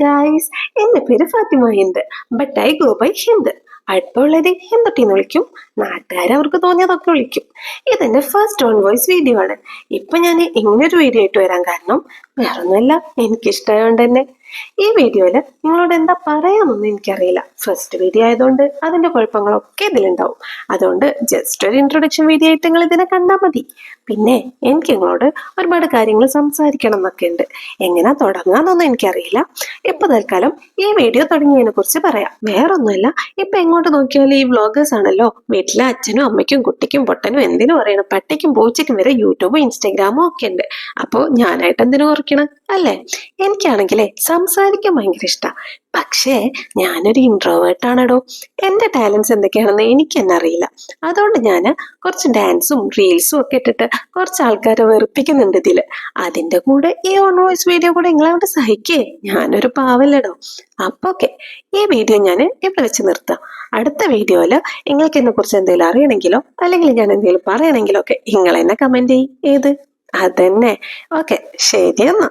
Guys, എൻ്റെ പേര് Fathima Hind. But I go by Hind. അടുപ്പമുള്ളവരെ ഹിന്ദുട്ടിന്ന് വിളിക്കും, നാട്ടുകാർ അവർക്ക് തോന്നിയതൊക്കെ വിളിക്കും. ഇതെന്റെ ഫസ്റ്റ് ഓൺ വോയിസ് വീഡിയോ ആണ്. ഇപ്പൊ ഞാൻ ഇങ്ങനൊരു വീഡിയോ ആയിട്ട് വരാൻ കാരണം വേറൊന്നുമല്ല, എനിക്കിഷ്ടമായോണ്ട് തന്നെ. ഈ വീഡിയോയില് നിങ്ങളോട് എന്താ പറയാമെന്നൊന്നും എനിക്കറിയില്ല. ഫസ്റ്റ് വീഡിയോ ആയതുകൊണ്ട് അതിന്റെ കുഴപ്പങ്ങളൊക്കെ ഇതിലുണ്ടാവും. അതുകൊണ്ട് ജസ്റ്റ് ഒരു ഇൻട്രൊഡക്ഷൻ വീഡിയോ ആയിട്ട് നിങ്ങൾ ഇതിനെ കണ്ടാൽ മതി. പിന്നെ എനിക്ക് നിങ്ങളോട് ഒരുപാട് കാര്യങ്ങൾ സംസാരിക്കണം എന്നൊക്കെ ഉണ്ട്. എങ്ങനെ തുടങ്ങാന്നൊന്നും എനിക്കറിയില്ല. ഇപ്പൊ തൽക്കാലം ഈ വീഡിയോ തുടങ്ങിയതിനെ കുറിച്ച് പറയാം. വേറൊന്നുമല്ല, ഇപ്പൊ എങ്ങോട്ട് നോക്കിയാലും ഈ വ്ളോഗേഴ്സ് ആണല്ലോ. വീട്ടിലെ അച്ഛനും അമ്മയ്ക്കും കുട്ടിക്കും പൊട്ടനും എന്തിനു പറയണം, പട്ടിക്കും പൂച്ചയ്ക്കും വരെ യൂട്യൂബും ഇൻസ്റ്റാഗ്രാമും ഒക്കെ ഉണ്ട്. അപ്പോ ഞാനായിട്ട് എന്തിനു കുറയ്ക്കണം അല്ലേ? എനിക്കാണെങ്കിലേ സംസാരിക്കാൻ ഭയങ്കര ഇഷ്ടമാണ്. പക്ഷേ ഞാനൊരു ഇൻട്രോവേർട്ട് ആണടോ. എൻ്റെ ടാലൻസ് എന്തൊക്കെയാണെന്ന് എനിക്ക് തന്നെ അറിയില്ല. അതുകൊണ്ട് ഞാൻ കുറച്ച് ഡാൻസും റീൽസും ഒക്കെ ഇട്ടിട്ട് കുറച്ച് ആൾക്കാരെ വെറുപ്പിക്കുന്നുണ്ട് ഇതില്. അതിന്റെ കൂടെ ഈ ഓൺ വോയിസ് വീഡിയോ കൂടെ നിങ്ങളവിടെ സഹിക്കേ. ഞാനൊരു പാവല്ലടോ. അപ്പൊ ഓക്കെ, ഈ വീഡിയോ ഞാൻ ഇവിടെ വെച്ച് നിർത്താം. അടുത്ത വീഡിയോയില് നിങ്ങൾക്ക് എന്നെ കുറിച്ച് എന്തെങ്കിലും അറിയണമെങ്കിലോ അല്ലെങ്കിൽ ഞാൻ എന്തെങ്കിലും പറയണമെങ്കിലോ ഒക്കെ നിങ്ങൾ എന്നെ കമന്റ് ചെയ്യും. ഏത് അതന്നെ. ഓക്കെ, ശരി എന്നാ.